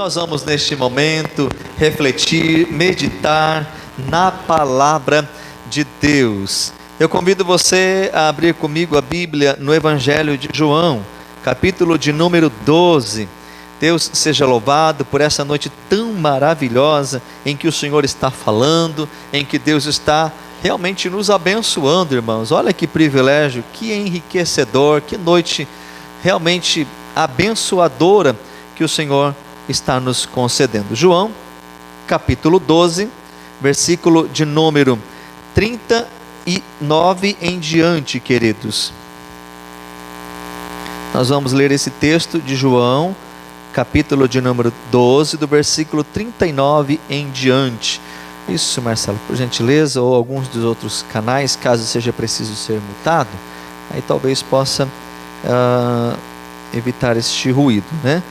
nós vamos neste momento refletir, meditar na palavra de Deus. Eu convido você a abrir comigo a Bíblia no Evangelho de João, capítulo de número 12. Deus seja louvado por essa noite tão maravilhosa em que o Senhor está falando, em que Deus está realmente nos abençoando, irmãos. Olha que privilégio, que enriquecedor, que noite realmente abençoadora que o Senhor está nos concedendo. João, capítulo 12, versículo de número 39 em diante, queridos. Nós vamos ler esse texto de João, capítulo de número 12, do versículo 39 em diante. Isso, Marcelo, por gentileza, ou alguns dos outros canais, caso seja preciso ser mutado, aí talvez possa evitar este ruído, né?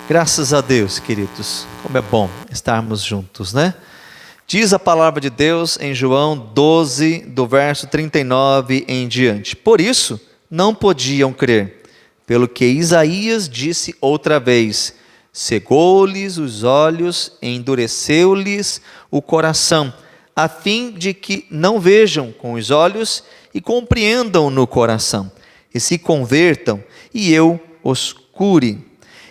Graças a Deus, queridos, como é bom estarmos juntos, né? Diz a palavra de Deus em João 12, do verso 39 em diante. Por isso, não podiam crer, pelo que Isaías disse outra vez: cegou-lhes os olhos, endureceu-lhes o coração, a fim de que não vejam com os olhos e compreendam no coração, e se convertam, e eu os cure.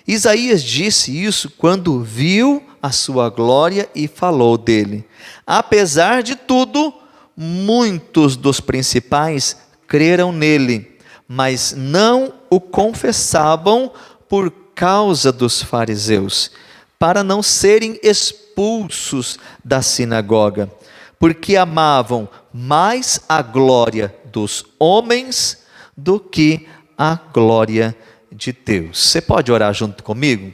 Isaías disse isso quando viu a sua glória e falou dele. Apesar de tudo, muitos dos principais creram nele, mas não o confessavam por causa dos fariseus, para não serem expulsos da sinagoga, porque amavam mais a glória dos homens do que a glória de Deus. Você pode orar junto comigo?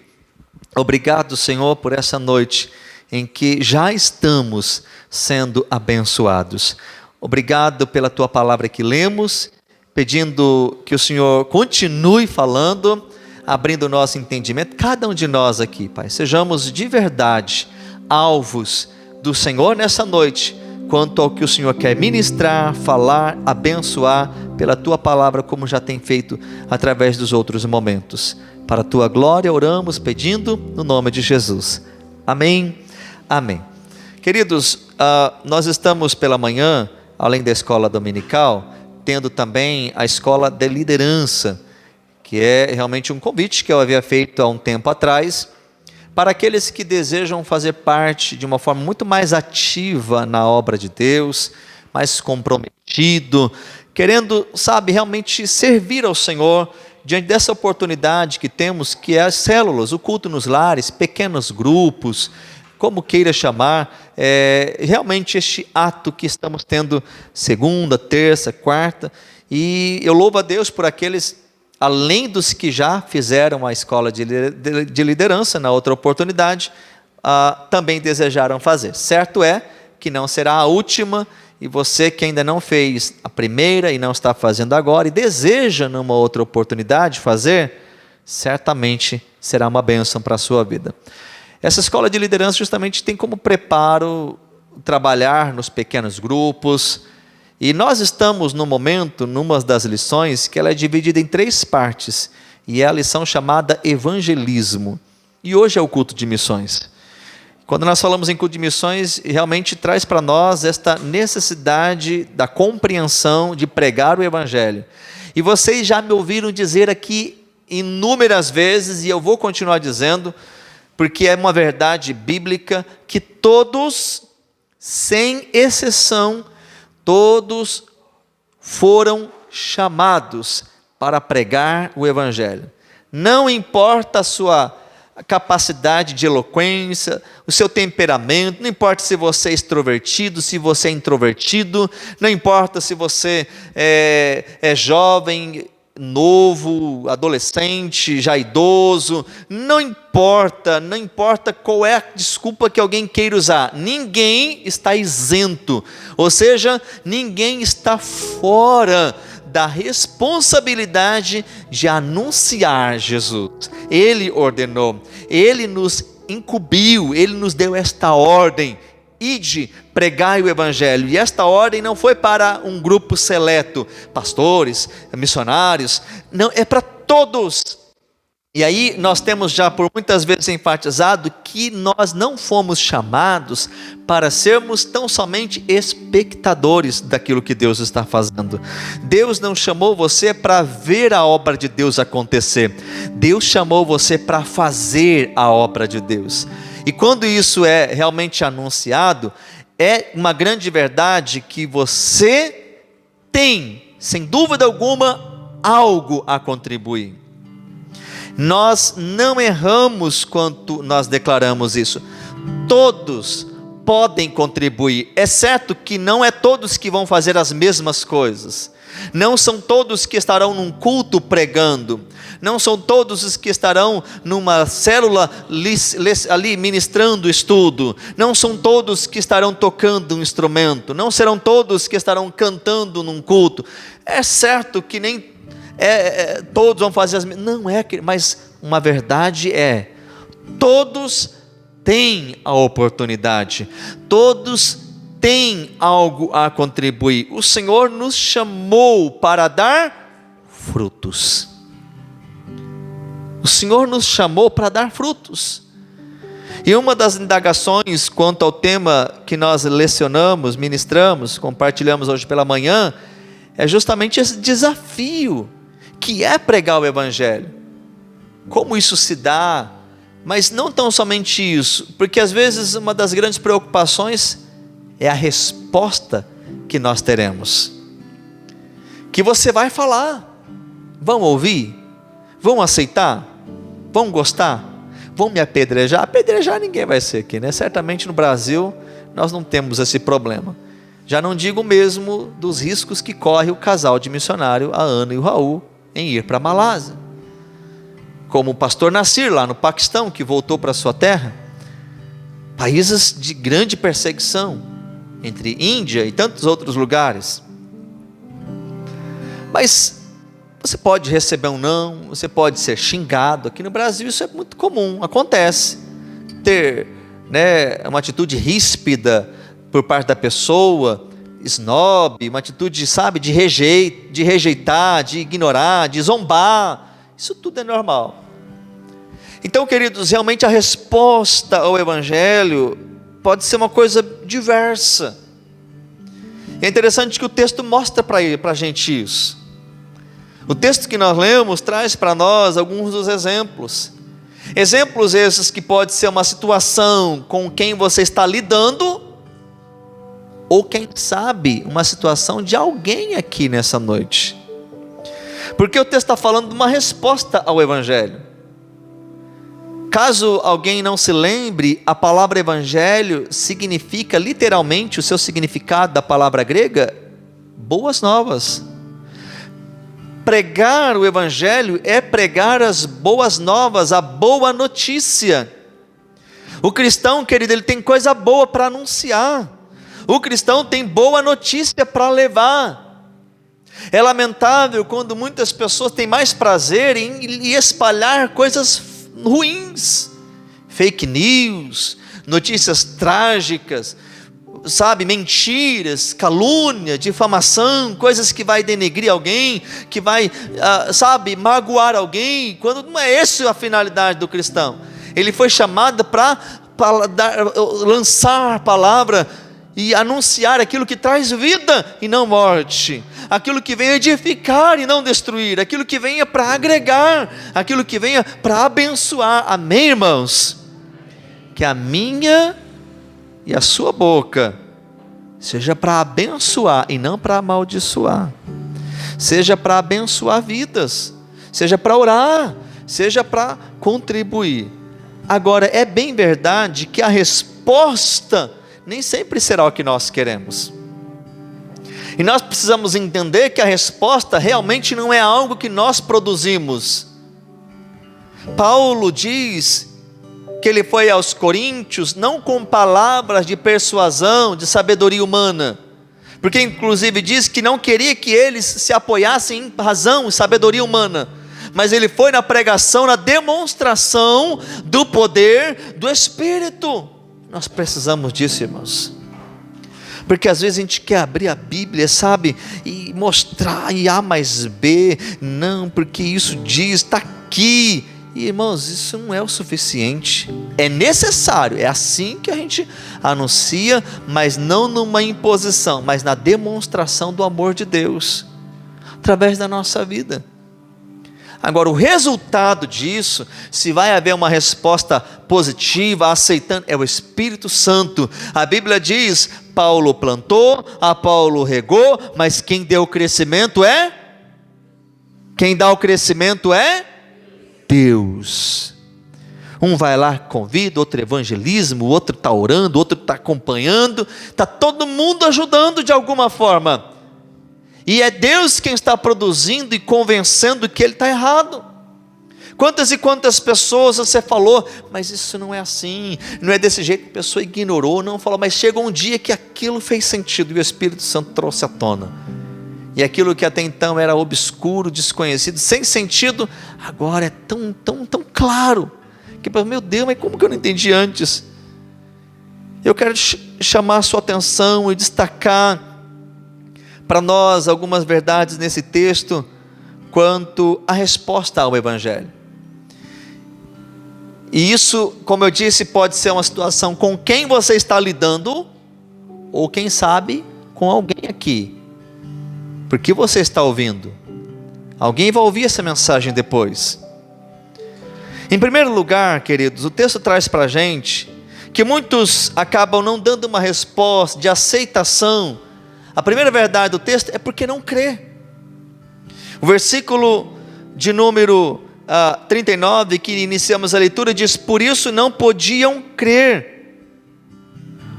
Obrigado, Senhor, por essa noite em que já estamos sendo abençoados. Obrigado pela tua palavra que lemos, pedindo que o Senhor continue falando, abrindo o nosso entendimento, cada um de nós aqui, Pai, sejamos de verdade alvos do Senhor nessa noite, quanto ao que o Senhor quer ministrar, falar, abençoar pela tua palavra, como já tem feito através dos outros momentos. Para a tua glória oramos, pedindo no nome de Jesus. Amém, amém. Queridos, nós estamos pela manhã, além da escola dominical, tendo também a escola de liderança, que é realmente um convite que eu havia feito há um tempo atrás, para aqueles que desejam fazer parte de uma forma muito mais ativa na obra de Deus, mais comprometido, querendo, realmente servir ao Senhor, diante dessa oportunidade que temos, que é as células, o culto nos lares, pequenos grupos, como queira chamar, realmente este ato que estamos tendo segunda, terça, quarta, e eu louvo a Deus por aqueles, além dos que já fizeram a escola de liderança na outra oportunidade, também desejaram fazer. Certo é que não será a última, e você que ainda não fez a primeira e não está fazendo agora, e deseja numa outra oportunidade fazer, certamente será uma bênção para a sua vida. Essa escola de liderança justamente tem como preparo trabalhar nos pequenos grupos, e nós estamos no momento, numa das lições, que ela é dividida em 3 partes, e é a lição chamada evangelismo, e hoje é o culto de missões. Quando nós falamos em culto de missões, realmente traz para nós esta necessidade da compreensão de pregar o evangelho, e vocês já me ouviram dizer aqui inúmeras vezes, e eu vou continuar dizendo, porque é uma verdade bíblica, que todos, sem exceção, todos foram chamados para pregar o evangelho. Não importa a sua capacidade de eloquência, o seu temperamento, não importa se você é extrovertido, se você é introvertido, não importa se você é jovem, novo, adolescente, já idoso, não importa qual é a desculpa que alguém queira usar, ninguém está isento, ou seja, ninguém está fora da responsabilidade de anunciar Jesus. Ele ordenou, Ele nos incumbiu, Ele nos deu esta ordem: ide, pregai o evangelho. E esta ordem não foi para um grupo seleto, pastores, missionários, não, é para todos. E aí nós temos já por muitas vezes enfatizado que nós não fomos chamados para sermos tão somente espectadores daquilo que Deus está fazendo. Deus não chamou você para ver a obra de Deus acontecer. Deus chamou você para fazer a obra de Deus. E quando isso é realmente anunciado, é uma grande verdade que você tem, sem dúvida alguma, algo a contribuir. Nós não erramos quando nós declaramos isso. Todos podem contribuir, exceto que não é todos que vão fazer as mesmas coisas. Não são todos que estarão num culto pregando. Não são todos os que estarão numa célula ali ministrando estudo. Não são todos que estarão tocando um instrumento. Não serão todos que estarão cantando num culto. É certo que nem todos vão fazer as mesmas. Não é, mas uma verdade é: todos têm a oportunidade. Todos têm algo a contribuir. O Senhor nos chamou para dar frutos. O Senhor nos chamou para dar frutos. E uma das indagações quanto ao tema que nós lecionamos, ministramos, compartilhamos hoje pela manhã, é justamente esse desafio que é pregar o Evangelho. Como isso se dá? Mas não tão somente isso, porque às vezes uma das grandes preocupações é a resposta que nós teremos. Que você vai falar, vão ouvir, vão aceitar, vão gostar, vão me apedrejar. Apedrejar ninguém vai ser aqui, né? Certamente no Brasil nós não temos esse problema. Já não digo mesmo dos riscos que corre o casal de missionário, a Ana e o Raul, em ir para a Malásia. Como o pastor Nassir lá no Paquistão, que voltou para sua terra. Países de grande perseguição, entre Índia e tantos outros lugares. Mas você pode receber um não, você pode ser xingado. Aqui no Brasil isso é muito comum, acontece. Ter uma atitude ríspida por parte da pessoa, snob, uma atitude, de rejeitar, de ignorar, de zombar. Isso tudo é normal. Então, queridos, realmente a resposta ao Evangelho pode ser uma coisa diversa. É interessante que o texto mostra para a gente isso. O texto que nós lemos traz para nós alguns dos exemplos. Exemplos esses que pode ser uma situação com quem você está lidando, ou quem sabe, uma situação de alguém aqui nessa noite. Porque o texto está falando de uma resposta ao Evangelho. Caso alguém não se lembre, a palavra Evangelho significa literalmente, o seu significado da palavra grega, boas novas. Pregar o Evangelho é pregar as boas novas, a boa notícia. O cristão, querido, ele tem coisa boa para anunciar. O cristão tem boa notícia para levar. É lamentável quando muitas pessoas têm mais prazer em espalhar coisas ruins, fake news, notícias trágicas, mentiras, calúnia, difamação, coisas que vai denegrir alguém, que vai, magoar alguém, quando não é essa a finalidade do cristão. Ele foi chamado para lançar a palavra e anunciar aquilo que traz vida e não morte, aquilo que vem edificar e não destruir, aquilo que venha para agregar, aquilo que venha para abençoar. Amém, irmãos? Que a minha e a sua boca seja para abençoar e não para amaldiçoar, seja para abençoar vidas, seja para orar, seja para contribuir. Agora, é bem verdade que a resposta nem sempre será o que nós queremos. E nós precisamos entender que a resposta realmente não é algo que nós produzimos. Paulo diz que ele foi aos Coríntios não com palavras de persuasão, de sabedoria humana, porque inclusive diz que não queria que eles se apoiassem em razão e sabedoria humana, mas ele foi na pregação, na demonstração do poder do Espírito. Nós precisamos disso, irmãos, porque às vezes a gente quer abrir a Bíblia, e mostrar, e A mais B, não, porque isso diz, está aqui, E irmãos, isso não é o suficiente. É necessário, é assim que a gente anuncia, mas não numa imposição, mas na demonstração do amor de Deus, através da nossa vida. Agora, o resultado disso, se vai haver uma resposta positiva, aceitando, é o Espírito Santo. A Bíblia diz: Paulo plantou, Apolo regou, mas quem deu o crescimento é? Quem dá o crescimento é? Deus. Um vai lá, convida, outro evangelismo, o outro está orando, o outro está acompanhando, está todo mundo ajudando de alguma forma. E é Deus quem está produzindo e convencendo que ele está errado. Quantas e quantas pessoas você falou, mas isso não é assim, não é desse jeito, a pessoa ignorou, não falou, mas chegou um dia que aquilo fez sentido e o Espírito Santo trouxe à tona. E aquilo que até então era obscuro, desconhecido, sem sentido, agora é tão claro, que meu Deus, mas como que eu não entendi antes? Eu quero chamar a sua atenção e destacar para nós algumas verdades nesse texto, quanto à resposta ao Evangelho. E isso, como eu disse, pode ser uma situação com quem você está lidando, ou quem sabe, com alguém aqui. Porque você está ouvindo. Alguém vai ouvir essa mensagem depois. Em primeiro lugar, queridos, o texto traz para a gente que muitos acabam não dando uma resposta de aceitação. A primeira verdade do texto é porque não crê. O versículo de número 39, que iniciamos a leitura, diz: por isso não podiam crer.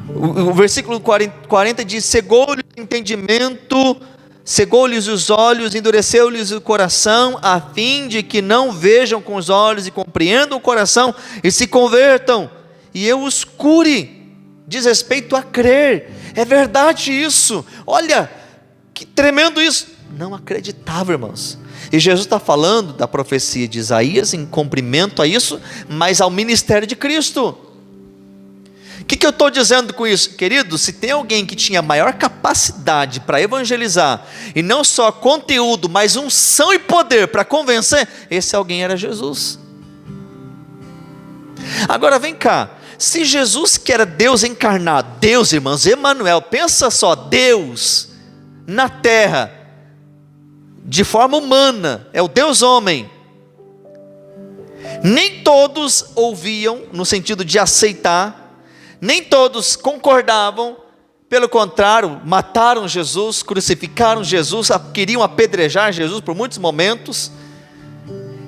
O versículo 40 diz: cegou-lhes o entendimento, cegou-lhes os olhos, endureceu-lhes o coração, a fim de que não vejam com os olhos e compreendam o coração e se convertam, e eu os cure. Diz respeito a crer. É verdade isso. Olha, que tremendo isso. Não acreditava, irmãos. E Jesus está falando da profecia de Isaías em cumprimento a isso, mas ao ministério de Cristo. O que eu estou dizendo com isso? Querido, se tem alguém que tinha maior capacidade para evangelizar, e não só conteúdo, mas unção e poder para convencer, esse alguém era Jesus. Agora vem cá, se Jesus, que era Deus encarnado, Deus, irmãos, Emanuel, pensa só, Deus na terra, de forma humana, é o Deus homem, nem todos ouviam, no sentido de aceitar, nem todos concordavam, pelo contrário, mataram Jesus, crucificaram Jesus, queriam apedrejar Jesus por muitos momentos,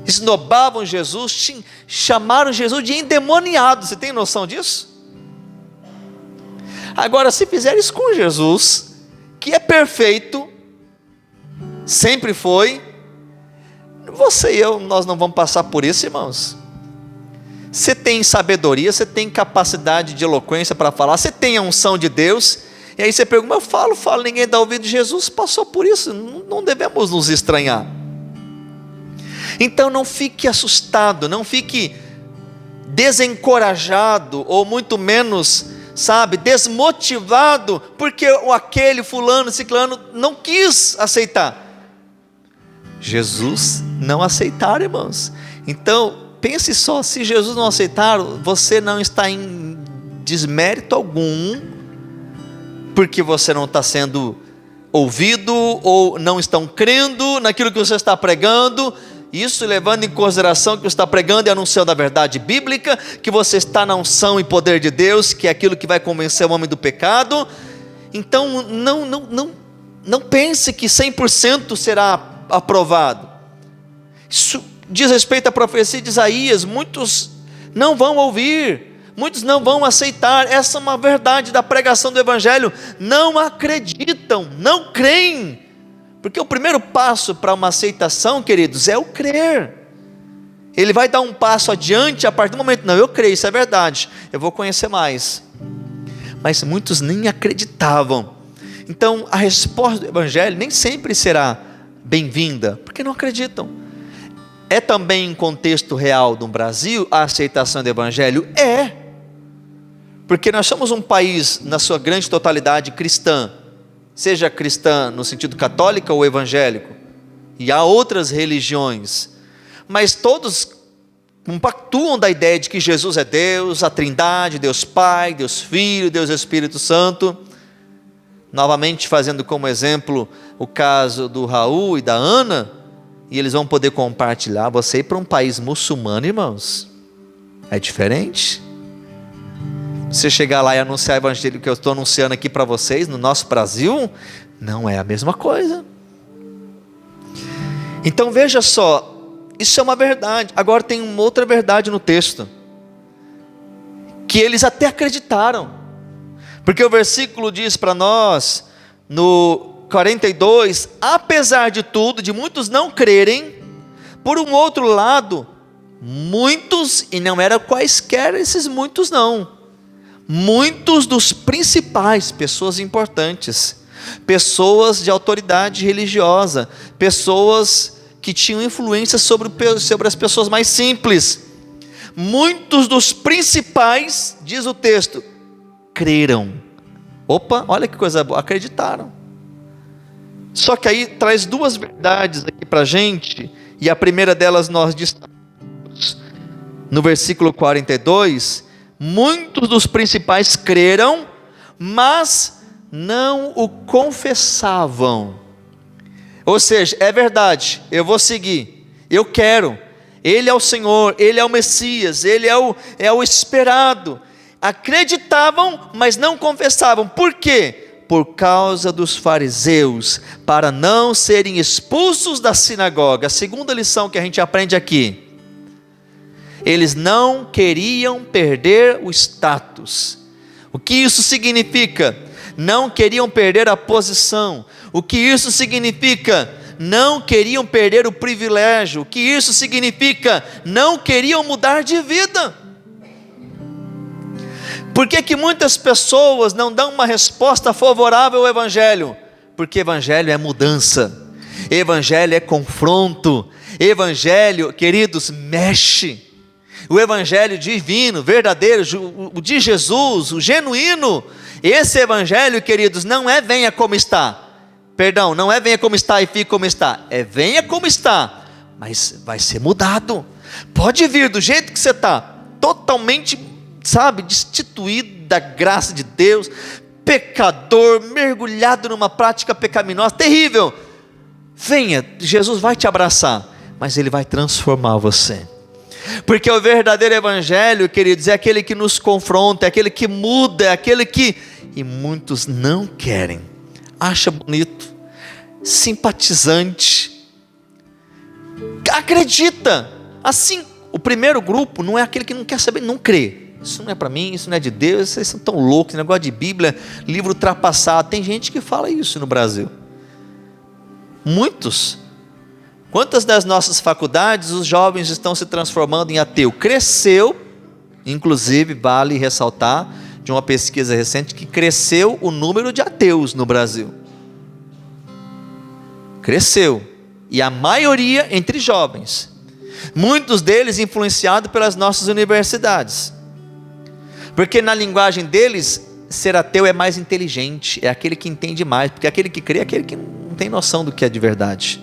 esnobavam Jesus, chamaram Jesus de endemoniado. Você tem noção disso? Agora, se fizer isso com Jesus, que é perfeito, sempre foi, você e eu, nós não vamos passar por isso, irmãos. Você tem sabedoria, você tem capacidade de eloquência para falar, você tem a unção de Deus, e aí você pergunta: eu falo, ninguém dá ouvido. Jesus passou por isso, não devemos nos estranhar. Então não fique assustado, não fique desencorajado, ou muito menos, desmotivado, porque aquele fulano, ciclano não quis aceitar. Jesus não aceitaram, irmãos. Então pense só, se Jesus não aceitar, você não está em desmérito algum, porque você não está sendo ouvido, ou não estão crendo naquilo que você está pregando. Isso levando em consideração que você está pregando e anunciando a verdade bíblica, que você está na unção e poder de Deus, que é aquilo que vai convencer o homem do pecado. Então não pense que 100% será aprovado. Isso diz respeito à profecia de Isaías. Muitos não vão ouvir, muitos não vão aceitar. Essa é uma verdade da pregação do Evangelho. Não acreditam, não creem, porque o primeiro passo para uma aceitação, queridos, é o crer. Ele vai dar um passo adiante a partir do momento: não, eu creio, isso é verdade, eu vou conhecer mais. Mas muitos nem acreditavam. Então a resposta do Evangelho nem sempre será bem-vinda, porque não acreditam. É também em contexto real do Brasil a aceitação do Evangelho? É, porque nós somos um país, na sua grande totalidade, cristã, seja cristã no sentido católico ou evangélico, e há outras religiões, mas todos compactuam da ideia de que Jesus é Deus, a Trindade, Deus Pai, Deus Filho, Deus Espírito Santo. Novamente fazendo como exemplo o caso do Raul e da Ana, e eles vão poder compartilhar. Você ir para um país muçulmano, irmãos, é diferente. Você chegar lá e anunciar o evangelho que eu estou anunciando aqui para vocês, no nosso Brasil, não é a mesma coisa. Então veja só, isso é uma verdade. Agora tem uma outra verdade no texto, que eles até acreditaram, porque o versículo diz para nós, no 42, apesar de tudo, de muitos não crerem, por um outro lado, muitos, e não eram quaisquer esses muitos não, muitos dos principais, pessoas importantes, pessoas de autoridade religiosa, pessoas que tinham influência sobre as pessoas mais simples, muitos dos principais, diz o texto, creram. Opa, olha que coisa boa, acreditaram. Só que aí traz duas verdades aqui para a gente, e a primeira delas nós destacamos no versículo 42, muitos dos principais creram, mas não o confessavam. Ou seja, é verdade, eu vou seguir, eu quero, Ele é o Senhor, Ele é o Messias, Ele é o esperado. Acreditavam, mas não confessavam. Por quê? Por causa dos fariseus, para não serem expulsos da sinagoga. A segunda lição que a gente aprende aqui: eles não queriam perder o status. O que isso significa? Não queriam perder a posição. O que isso significa? Não queriam perder o privilégio. O que isso significa? Não queriam mudar de vida. Por que muitas pessoas não dão uma resposta favorável ao Evangelho? Porque Evangelho é mudança, Evangelho é confronto, Evangelho, queridos, mexe. O Evangelho divino, verdadeiro, o de Jesus, o genuíno, esse Evangelho, queridos, não é venha como está, perdão, não é venha como está e fique como está, é venha como está, mas vai ser mudado. Pode vir do jeito que você está, totalmente, destituído da graça de Deus, pecador, mergulhado numa prática pecaminosa, terrível. Venha, Jesus vai te abraçar, mas Ele vai transformar você. Porque o verdadeiro Evangelho, queridos, é aquele que nos confronta, é aquele que muda, é aquele que... E muitos não querem, acha bonito, simpatizante, acredita. Assim, o primeiro grupo não é aquele que não quer saber, não crê. Isso não é para mim, isso não é de Deus, vocês são tão loucos, negócio de Bíblia, livro ultrapassado. Tem gente que fala isso no Brasil. Muitos. Quantas das nossas faculdades os jovens estão se transformando em ateu? Cresceu, inclusive vale ressaltar, de uma pesquisa recente, que cresceu o número de ateus no Brasil. Cresceu. E a maioria entre jovens. Muitos deles influenciados pelas nossas universidades. Porque na linguagem deles, ser ateu é mais inteligente, é aquele que entende mais, porque aquele que crê é aquele que não tem noção do que é de verdade.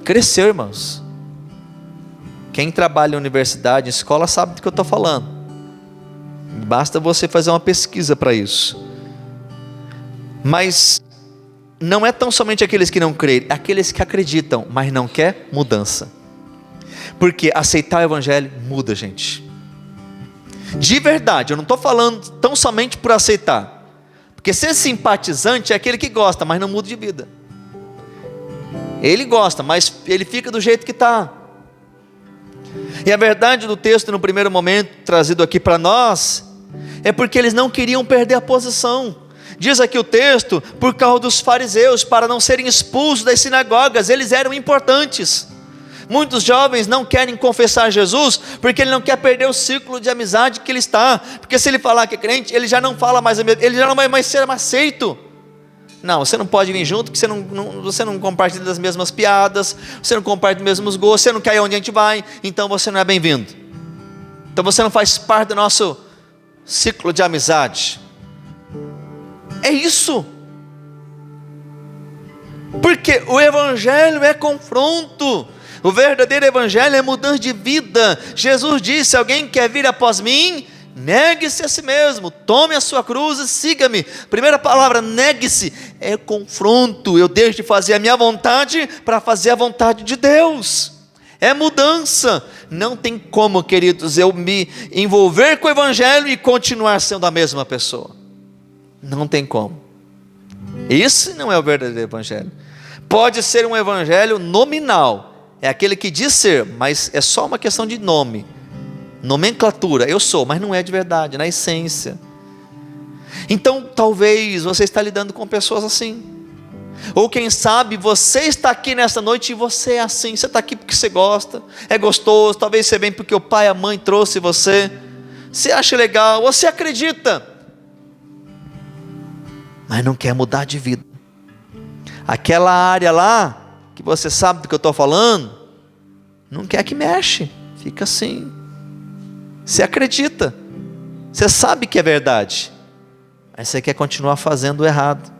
Cresceu, irmãos. Quem trabalha em universidade, em escola, sabe do que eu estou falando. Basta você fazer uma pesquisa para isso. Mas não é tão somente aqueles que não creem, é aqueles que acreditam, mas não quer mudança. Porque aceitar o Evangelho muda, gente. De verdade, eu não estou falando tão somente por aceitar. Porque ser simpatizante é aquele que gosta, mas não muda de vida. Ele gosta, mas ele fica do jeito que está. E a verdade do texto, no primeiro momento, trazido aqui para nós, é porque eles não queriam perder a posição. Diz aqui o texto, por causa dos fariseus, para não serem expulsos das sinagogas, eles eram importantes. Muitos jovens não querem confessar Jesus, porque ele não quer perder o círculo de amizade que ele está, porque se ele falar que é crente, ele já não fala mais, ele já não vai mais ser aceito. Não, você não pode vir junto, porque você não compartilha das mesmas piadas, você não compartilha dos mesmos gostos, você não quer ir onde a gente vai, então você não é bem-vindo. Então você não faz parte do nosso ciclo de amizade. É isso. Porque o Evangelho é confronto. O verdadeiro evangelho é mudança de vida. Jesus disse: alguém quer vir após mim, negue-se a si mesmo, tome a sua cruz e siga-me. Primeira palavra, negue-se, é confronto. Eu deixo de fazer a minha vontade para fazer a vontade de Deus. É mudança. Não tem como, queridos, eu me envolver com o evangelho e continuar sendo a mesma pessoa. Não tem como. Esse não é o verdadeiro evangelho. Pode ser um evangelho nominal, é aquele que diz ser, mas é só uma questão de nome, nomenclatura. Eu sou, mas não é de verdade, na essência. Então talvez você está lidando com pessoas assim, ou quem sabe você está aqui nessa noite e você é assim. Você está aqui porque você gosta, é gostoso, talvez você vem porque o pai e a mãe trouxe você, você acha legal, você acredita, mas não quer mudar de vida. Aquela área lá, que você sabe do que eu estou falando, não quer que mexe, fica assim. Você acredita, você sabe que é verdade, mas você quer continuar fazendo o errado,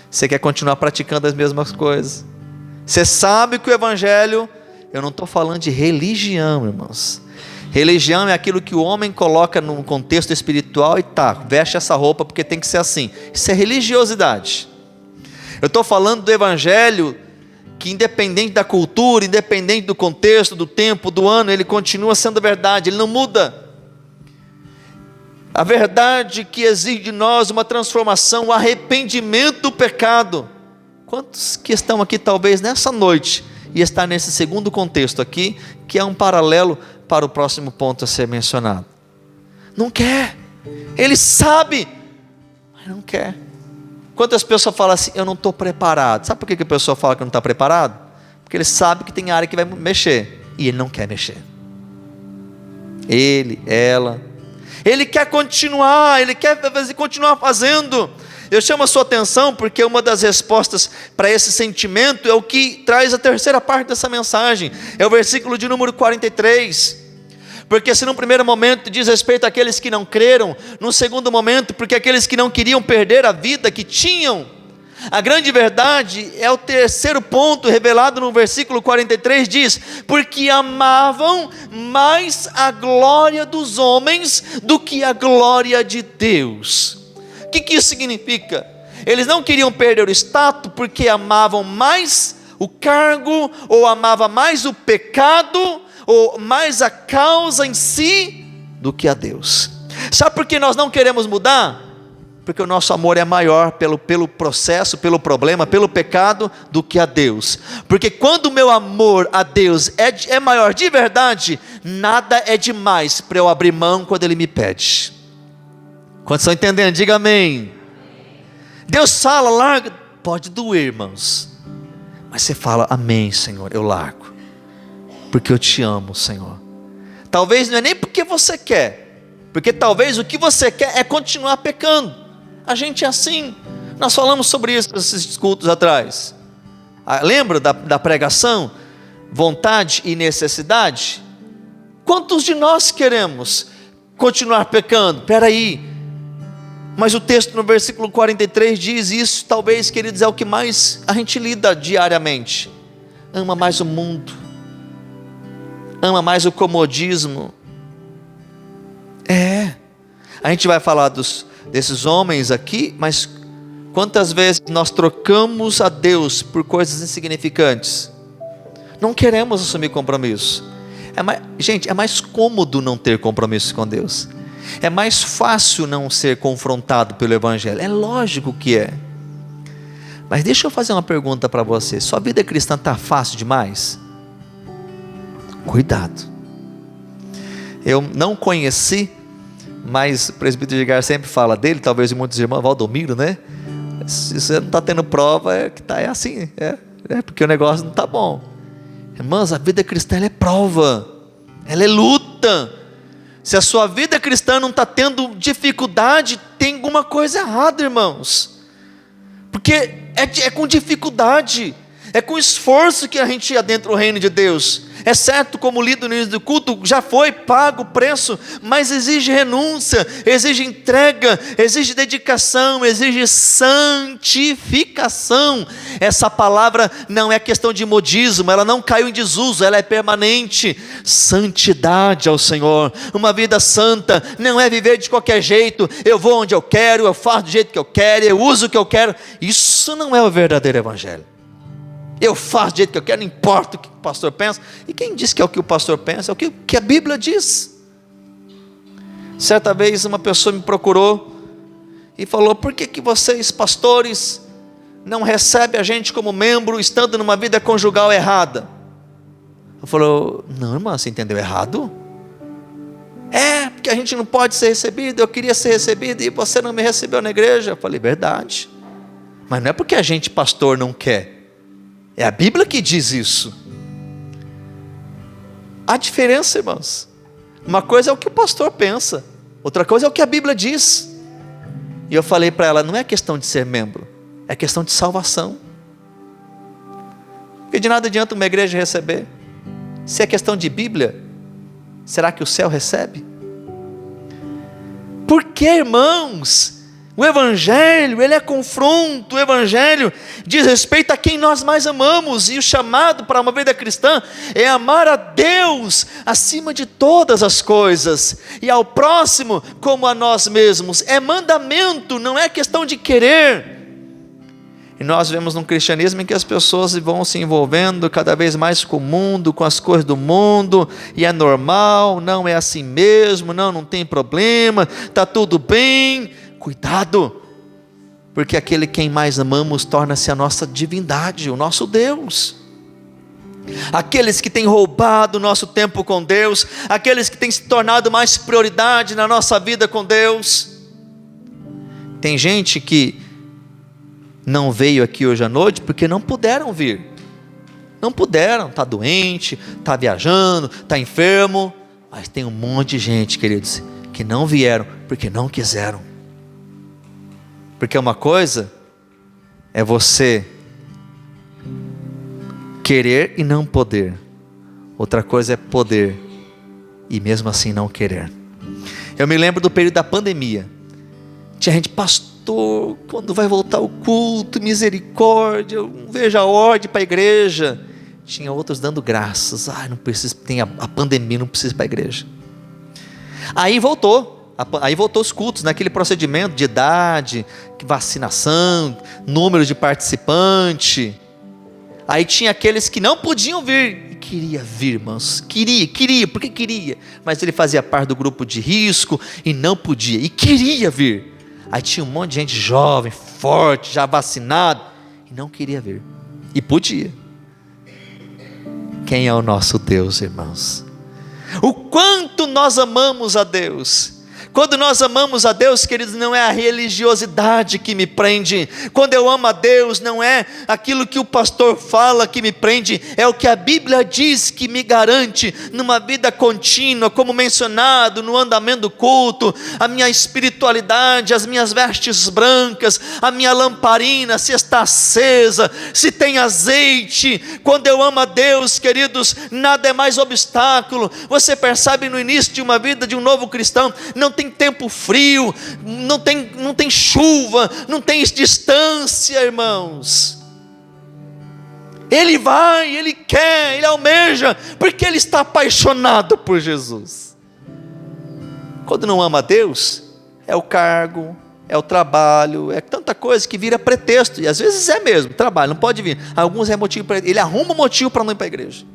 você quer continuar praticando as mesmas coisas. Você sabe que o evangelho, eu não estou falando de religião, irmãos. Religião é aquilo que o homem coloca num contexto espiritual e veste essa roupa porque tem que ser assim. Isso é religiosidade. Eu estou falando do evangelho que, independente da cultura, independente do contexto, do tempo, do ano, ele continua sendo verdade, ele não muda. A verdade que exige de nós uma transformação, o arrependimento do pecado. Quantos que estão aqui talvez nessa noite e está nesse segundo contexto aqui, que é um paralelo para o próximo ponto a ser mencionado? Não quer, ele sabe, mas não quer. Quantas pessoas falam assim: eu não estou preparado? Sabe por que a pessoa fala que não está preparado? Porque ele sabe que tem área que vai mexer, e ele não quer mexer. Ele, ela, ele quer continuar, ele quer continuar fazendo. Eu chamo a sua atenção porque uma das respostas para esse sentimento é o que traz a terceira parte dessa mensagem, é o versículo de número 43. Porque se num primeiro momento diz respeito àqueles que não creram, num segundo momento porque aqueles que não queriam perder a vida que tinham, a grande verdade é o terceiro ponto revelado no versículo 43, diz: porque amavam mais a glória dos homens do que a glória de Deus. O que isso significa? Eles não queriam perder o status porque amavam mais o cargo, ou amava mais o pecado, ou mais a causa em si do que a Deus. Sabe por que nós não queremos mudar? Porque o nosso amor é maior pelo processo, pelo problema, pelo pecado, do que a Deus. Porque quando o meu amor a Deus é maior de verdade, nada é demais para eu abrir mão quando Ele me pede. Quantos estão entendendo? Diga amém. Deus fala, larga, pode doer, irmãos, mas você fala: amém, Senhor, eu largo, porque eu te amo, Senhor. Talvez não é nem porque você quer, porque talvez o que você quer é continuar pecando. A gente é assim. Nós falamos sobre isso esses cultos atrás. Lembra da pregação? Vontade e necessidade. Quantos de nós queremos continuar pecando? Espera aí, mas o texto no versículo 43 diz isso. Talvez, queridos, é o que mais a gente lida diariamente. Ama mais o mundo, ama mais o comodismo. A gente vai falar desses homens aqui, mas quantas vezes nós trocamos a Deus por coisas insignificantes? Não queremos assumir compromisso. Gente, é mais cômodo não ter compromisso com Deus. É mais fácil não ser confrontado pelo Evangelho. É lógico que é. Mas deixa eu fazer uma pergunta para você. Sua vida cristã está fácil demais? Cuidado. Eu não conheci, mas o presbítero Edgar sempre fala dele, talvez muitos irmãos, Valdomiro, né? Se você não está tendo prova, é assim, porque o negócio não está bom. Irmãos, a vida cristã ela é prova, ela é luta. Se a sua vida cristã não está tendo dificuldade, tem alguma coisa errada, irmãos, porque é com dificuldade. É com esforço que a gente adentra o reino de Deus. É certo, como lido no início do culto, já foi pago o preço, mas exige renúncia, exige entrega, exige dedicação, exige santificação. Essa palavra não é questão de modismo, ela não caiu em desuso, ela é permanente. Santidade ao Senhor. Uma vida santa não é viver de qualquer jeito. Eu vou onde eu quero, eu faço do jeito que eu quero, eu uso o que eu quero. Isso não é o verdadeiro evangelho. Eu faço do jeito que eu quero, não importa o que o pastor pensa. E quem diz que é o que o pastor pensa? É o que a Bíblia diz. Certa vez uma pessoa me procurou e falou: por que vocês, pastores, não recebem a gente como membro, estando numa vida conjugal errada? Eu falei: não, irmã, você entendeu errado? É, porque a gente não pode ser recebido, eu queria ser recebido e você não me recebeu na igreja. Eu falei: verdade, mas não é porque a gente, pastor, não quer. É a Bíblia que diz isso. A diferença, irmãos, uma coisa é o que o pastor pensa, outra coisa é o que a Bíblia diz. E eu falei para ela: não é questão de ser membro, é questão de salvação. Porque de nada adianta uma igreja receber. Se é questão de Bíblia, será que o céu recebe? Porque, irmãos, o Evangelho, ele é confronto, o Evangelho diz respeito a quem nós mais amamos, e o chamado para uma vida cristã é amar a Deus acima de todas as coisas, e ao próximo como a nós mesmos. É mandamento, não é questão de querer. E nós vemos num cristianismo em que as pessoas vão se envolvendo cada vez mais com o mundo, com as coisas do mundo, e é normal, não é assim mesmo, não tem problema, está tudo bem. Cuidado, porque aquele quem mais amamos torna-se a nossa divindade, o nosso Deus. Aqueles que têm roubado o nosso tempo com Deus, aqueles que têm se tornado mais prioridade na nossa vida com Deus. Tem gente que não veio aqui hoje à noite porque não puderam vir. Não puderam, está doente, está viajando, está enfermo. Mas tem um monte de gente, queridos, que não vieram porque não quiseram. Porque uma coisa é você querer e não poder. Outra coisa é poder e mesmo assim não querer. Eu me lembro do período da pandemia. Tinha gente: pastor, quando vai voltar o culto, misericórdia, eu não vejo a ordem para a igreja. Tinha outros dando graças: não preciso, tem a pandemia, não preciso ir para a igreja. Aí voltou os cultos, naquele procedimento de idade, vacinação, número de participante. Aí tinha aqueles que não podiam vir, e queria vir, irmãos, queria, porque queria, mas ele fazia parte do grupo de risco, e não podia, e queria vir. Aí tinha um monte de gente jovem, forte, já vacinado, e não queria vir, e podia. Quem é o nosso Deus, irmãos? O quanto nós amamos a Deus. Quando nós amamos a Deus, queridos, não é a religiosidade que me prende. Quando eu amo a Deus, não é aquilo que o pastor fala que me prende, é o que a Bíblia diz que me garante numa vida contínua, como mencionado no andamento do culto, a minha espiritualidade, as minhas vestes brancas, a minha lamparina, se está acesa, se tem azeite. Quando eu amo a Deus, queridos, nada é mais obstáculo. Você percebe no início de uma vida de um novo cristão, não tem tempo frio, não tem chuva, não tem distância, irmãos. Ele vai, ele quer, ele almeja, porque ele está apaixonado por Jesus. Quando não ama a Deus, é o cargo, é o trabalho, é tanta coisa que vira pretexto, e às vezes é mesmo, trabalho, não pode vir. Alguns é motivo para ele arruma motivo para não ir para a igreja,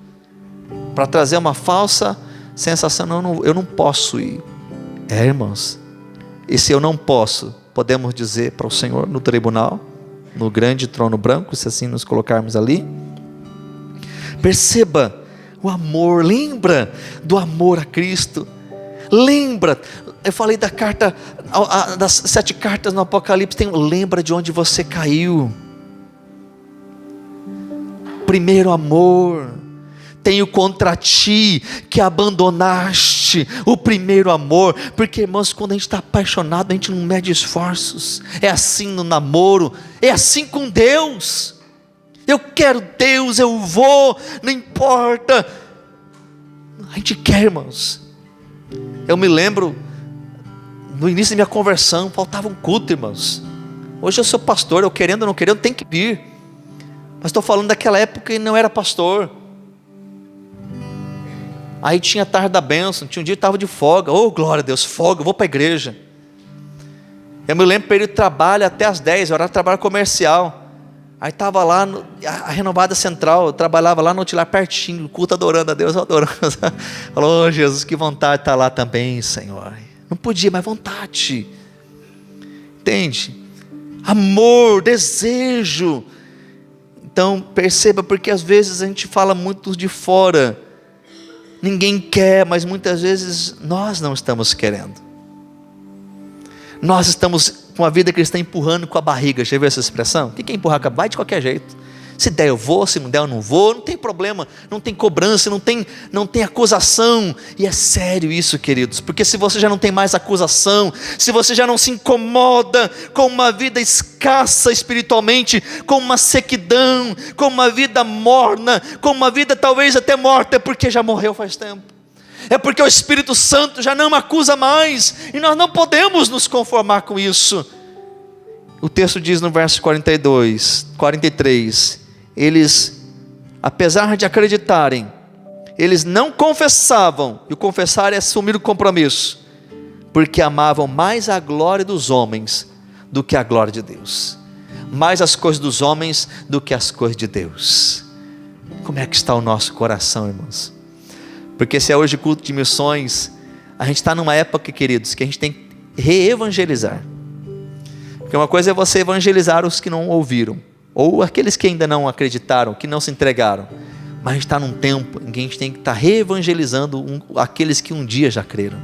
para trazer uma falsa sensação: eu não posso ir. Irmãos, e se eu não posso, podemos dizer para o Senhor no tribunal, no grande trono branco, se assim nos colocarmos ali. Perceba o amor, lembra do amor a Cristo, lembra, eu falei da carta, das 7 cartas no Apocalipse, lembra de onde você caiu. Primeiro amor. Tenho contra ti que abandonaste o primeiro amor. Porque, irmãos, quando a gente está apaixonado, a gente não mede esforços. É assim no namoro, é assim com Deus. Eu quero Deus, eu vou, não importa. A gente quer, irmãos. Eu me lembro, no início da minha conversão, faltava um culto, irmãos. Hoje eu sou pastor, eu querendo ou não querendo, tem que vir. Mas estou falando daquela época que não era pastor. Aí tinha a tarde da bênção, tinha um dia que estava de folga. Oh, glória a Deus, folga, eu vou para a igreja. Eu me lembro período de trabalho até as 10, horário de trabalho comercial. Aí estava lá, a Renovada Central, eu trabalhava lá no Utilar pertinho, culto adorando a Deus, adorando. Falou, oh, Jesus, que vontade de estar lá também, Senhor. Não podia, mas vontade. Entende? Amor, desejo. Então perceba, porque às vezes a gente fala muito de fora. Ninguém quer, mas muitas vezes nós não estamos querendo. Nós estamos com a vida cristã empurrando com a barriga. Já viu essa expressão? O que é empurrar com a barriga? Vai de qualquer jeito. Se der eu vou, se não der eu não vou. Não tem problema, não tem cobrança, não tem acusação. E é sério isso, queridos. Porque se você já não tem mais acusação, se você já não se incomoda com uma vida escassa espiritualmente, com uma sequidão, com uma vida morna, com uma vida talvez até morta, é porque já morreu faz tempo. É porque o Espírito Santo já não acusa mais, e nós não podemos nos conformar com isso. O texto diz no verso 43, eles, apesar de acreditarem, eles não confessavam, e o confessar é assumir o compromisso, porque amavam mais a glória dos homens do que a glória de Deus, mais as coisas dos homens do que as coisas de Deus. Como é que está o nosso coração, irmãos? Porque se é hoje culto de missões, a gente está numa época, queridos, que a gente tem que reevangelizar. Porque uma coisa é você evangelizar os que não ouviram, ou aqueles que ainda não acreditaram, que não se entregaram. Mas a gente está num tempo em que a gente tem que estar reevangelizando aqueles que um dia já creram,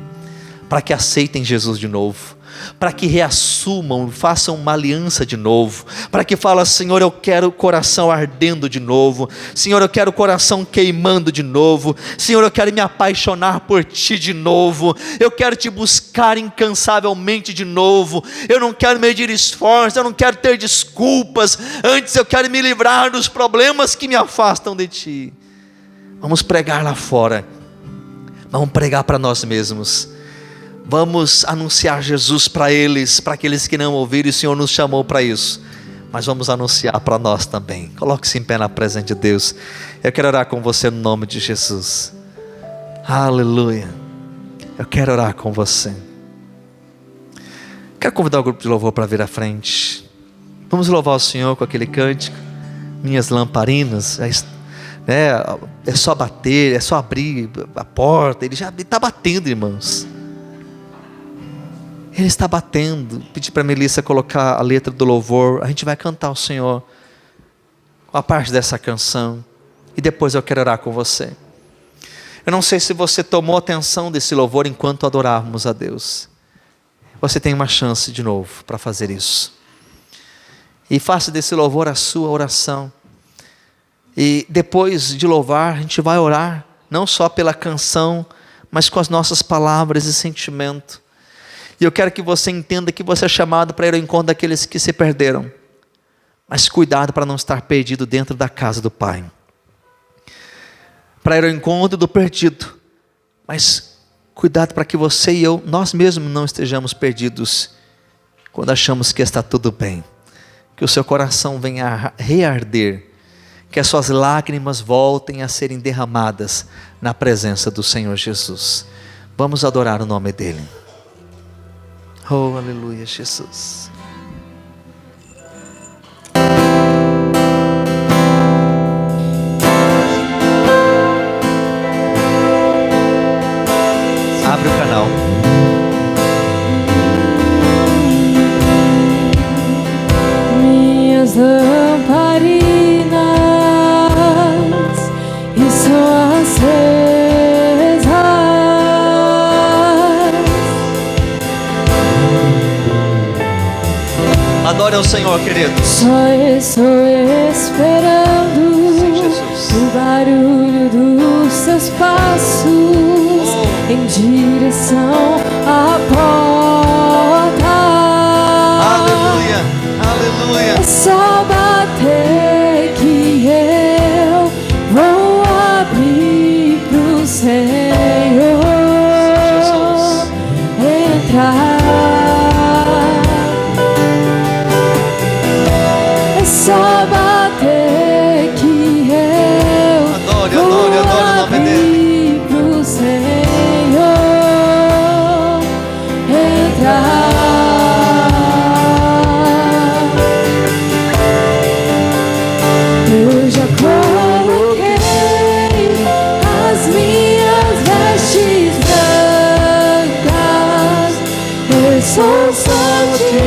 para que aceitem Jesus de novo, para que reassumam, façam uma aliança de novo, para que falem, Senhor, eu quero o coração ardendo de novo, Senhor, eu quero o coração queimando de novo, Senhor, eu quero me apaixonar por Ti de novo, eu quero Te buscar incansavelmente de novo, eu não quero medir esforços, eu não quero ter desculpas, antes eu quero me livrar dos problemas que me afastam de Ti. Vamos pregar lá fora, vamos pregar para nós mesmos, vamos anunciar Jesus para eles, para aqueles que não ouviram, e o Senhor nos chamou para isso, mas vamos anunciar para nós também. Coloque-se em pé na presença de Deus. Eu quero orar com você no nome de Jesus. Aleluia. Eu quero orar com você. Quero convidar o grupo de louvor para vir à frente. Vamos louvar o Senhor com aquele cântico, Minhas Lamparinas. É só bater, é só abrir a porta. Ele já está batendo, irmãos. Ele está batendo. Pedi para a Melissa colocar a letra do louvor. A gente vai cantar ao Senhor com a parte dessa canção, e depois eu quero orar com você. Eu não sei se você tomou atenção desse louvor enquanto adorávamos a Deus. Você tem uma chance de novo para fazer isso, e faça desse louvor a sua oração. E depois de louvar, a gente vai orar, não só pela canção, mas com as nossas palavras e sentimento. E eu quero que você entenda que você é chamado para ir ao encontro daqueles que se perderam. Mas cuidado para não estar perdido dentro da casa do Pai. Para ir ao encontro do perdido. Mas cuidado para que você e eu, nós mesmos não estejamos perdidos quando achamos que está tudo bem. Que o seu coração venha a rearder. Que as suas lágrimas voltem a serem derramadas na presença do Senhor Jesus. Vamos adorar o nome dEle. Oh, aleluia, Jesus. Abre o canal. Minhas lamparinas estão acesas. Adore ao Senhor, queridos. Só estou esperando, Sim, Jesus, o barulho dos seus passos em direção à porta. Aleluia, aleluia. É só bater que Senhor entrar. É só bater que eu Adore, vou adore, adore o nome dele. abrir pro Senhor entrar. Eu já coloquei as minhas vestes brancas, eu sou só te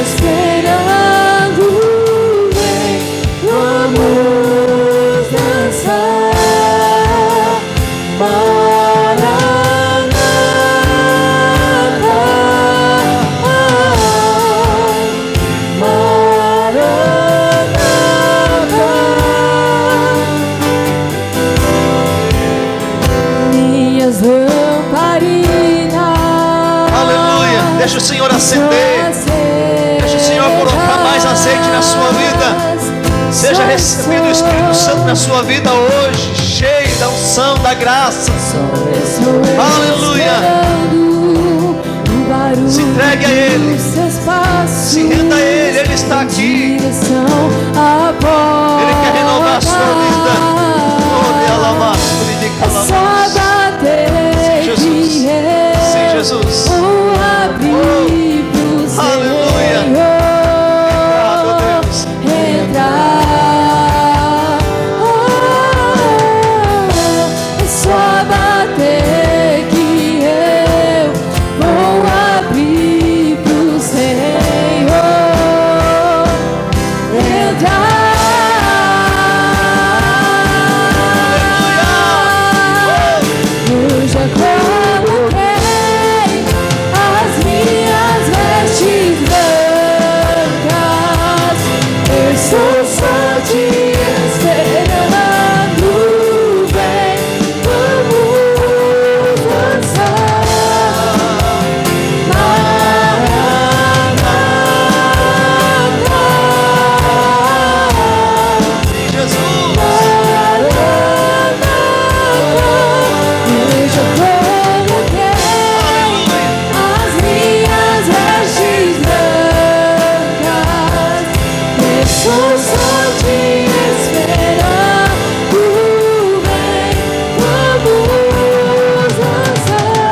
esperando. Vem, vamos dançar, Maranata, minhas lamparinas. Aleluia. Deixa o Senhor acender. Deixa o Senhor colocar mais azeite na sua vida. Seja recebido o Espírito Santo na sua vida hoje, cheio da unção, da graça. Aleluia. Se entregue a Ele. Se renda a Ele. Ele está aqui. Ele quer renovar a sua vida. Sim, Jesus. Sim, Jesus. Aleluia. Obrigado, Deus. Entrar. É só bater que eu vou abrir pro Senhor entrar. Eu já coloquei as minhas vestes brancas, eu sou só te esperando. Vem, vamos dançar, Maranata, Sim, Jesus. Maranata. Eu já coloquei as minhas vestes brancas, eu sou só te esperando. Vem, vamos dançar,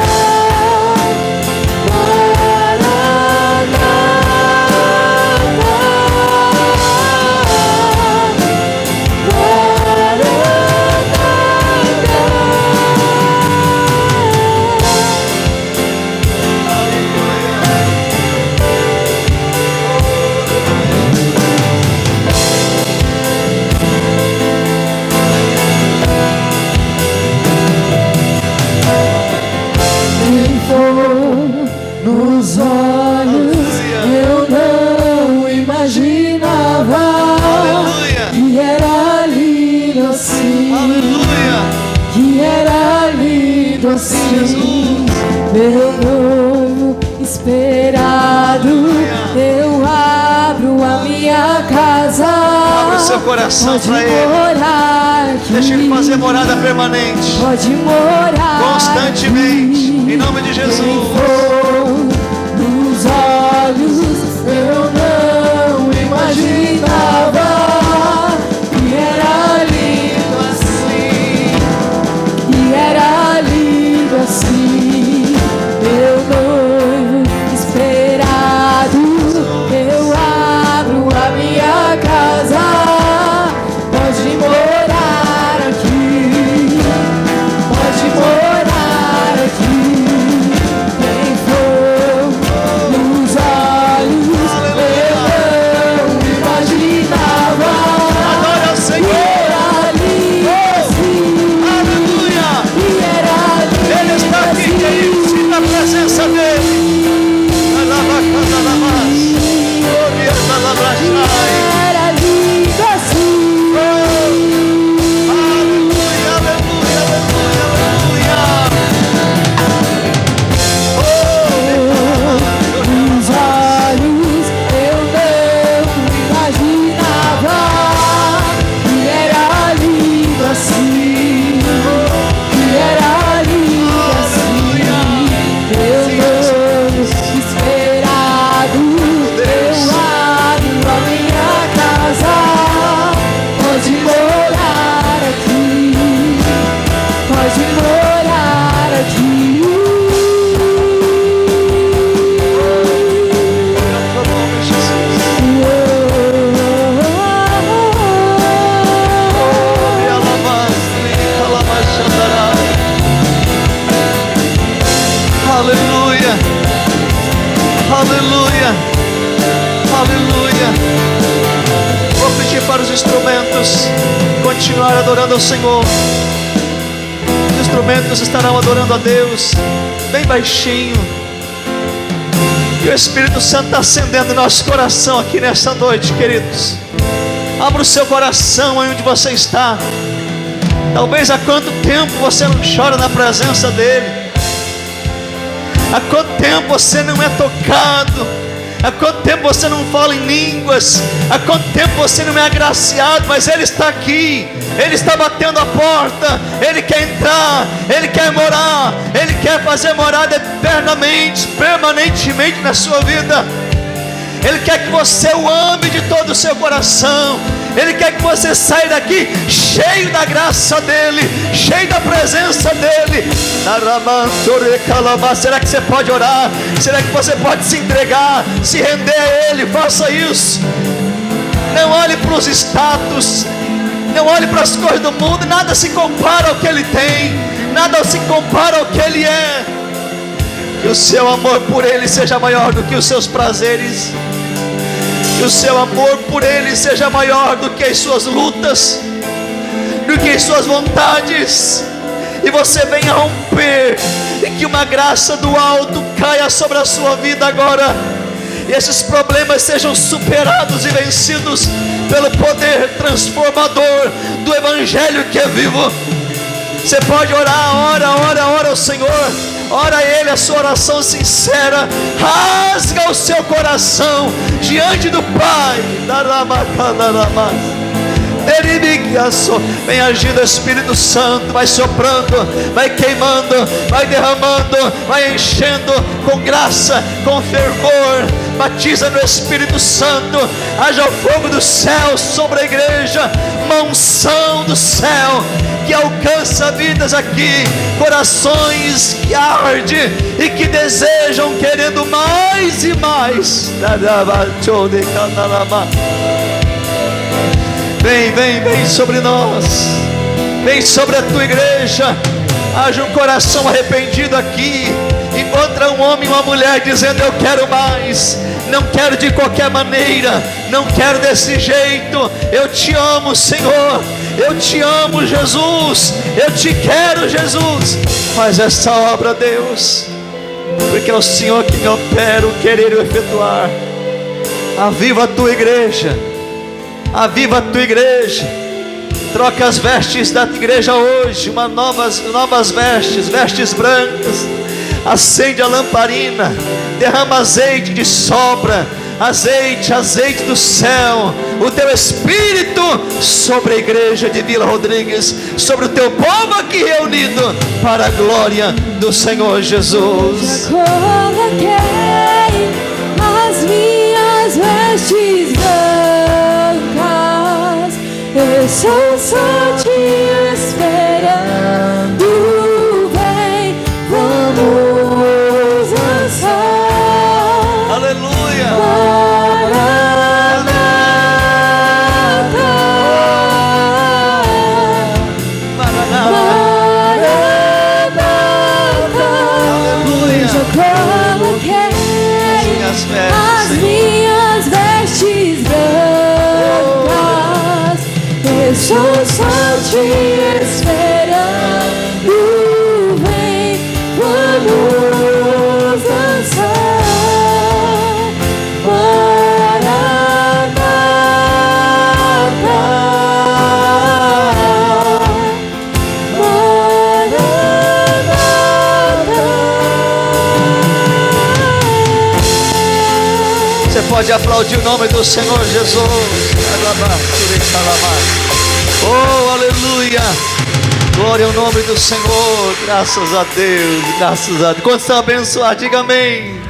nos olhos eu não imaginava Aleluia. que era lindo assim, Aleluia. que era lindo assim, meu novo esperado. Eu abro a minha casa, Abra o seu coração pode para Ele. morar aqui, Deixa Ele fazer morada permanente, pode morar constantemente, aqui. em nome de Jesus. Nos olhos eu não imaginava que era lindo assim, que era lindo assim, meu noivo esperado. Eu abro a minha casa, pode morar aqui, pode morar aqui. Quem for nos olhos vamos continuar adorando ao Senhor. Os instrumentos estarão adorando a Deus, bem baixinho. E o Espírito Santo está acendendo nosso coração aqui nessa noite, queridos. Abra o seu coração aí onde você está. Talvez há quanto tempo você não chora na presença dEle. Há quanto tempo você não é tocado. Há quanto tempo você não fala em línguas. Há quanto tempo você não é agraciado. Mas Ele está aqui. Ele está batendo a porta. Ele quer entrar. Ele quer morar. Ele quer fazer morada eternamente, permanentemente na sua vida. Ele quer que você o ame de todo o seu coração. Ele quer que você saia daqui cheio da graça dEle, cheio da presença dEle. Será que você pode orar? Será que você pode se entregar, se render a Ele? Faça isso. Não olhe para os status, não olhe para as coisas do mundo. Nada se compara ao que Ele tem, nada se compara ao que Ele é. Que o seu amor por Ele seja maior do que os seus prazeres. Que o seu amor por Ele seja maior do que as suas lutas, do que as suas vontades. E você venha romper, e que uma graça do alto caia sobre a sua vida agora. E esses problemas sejam superados e vencidos pelo poder transformador do Evangelho que é vivo. Você pode orar, ora ao Senhor. Ora a Ele a sua oração sincera. Rasga o seu coração diante do Pai. Vem agindo o Espírito Santo. Vai soprando, vai queimando, vai derramando, vai enchendo com graça, com fervor. Batiza no Espírito Santo. Haja o fogo do céu sobre a igreja. Uma unção do céu que alcança vidas aqui, corações que ardem e que desejam, querendo mais e mais. Vem sobre nós, vem sobre a tua igreja. Haja um coração arrependido aqui. Encontra um homem e uma mulher dizendo: eu quero mais, não quero de qualquer maneira, não quero desse jeito. Eu te amo, Senhor, eu te amo, Jesus, eu te quero, Jesus. Faz essa obra, Deus, porque é o Senhor que me opera o querer e o efetuar. Aviva a tua igreja, aviva a tua igreja. Troca as vestes da igreja hoje, novas vestes brancas. Acende a lamparina, derrama azeite de sobra, azeite do céu, o teu Espírito sobre a igreja de Vila Rodrigues, sobre o teu povo aqui reunido, para a glória do Senhor Jesus. Já coloquei as minhas vestes brancas, eu sou só te esperando. Vem, vamos dançar. Aleluia. As minhas vestes brancas, eu sou só te esperando. Vem, vamos dançar. Maranata, Você pode aplaudir o nome do Senhor Jesus. Oh, aleluia. Glória ao nome do Senhor. Graças a Deus, graças a Deus. Quantos estão abençoados? Diga amém.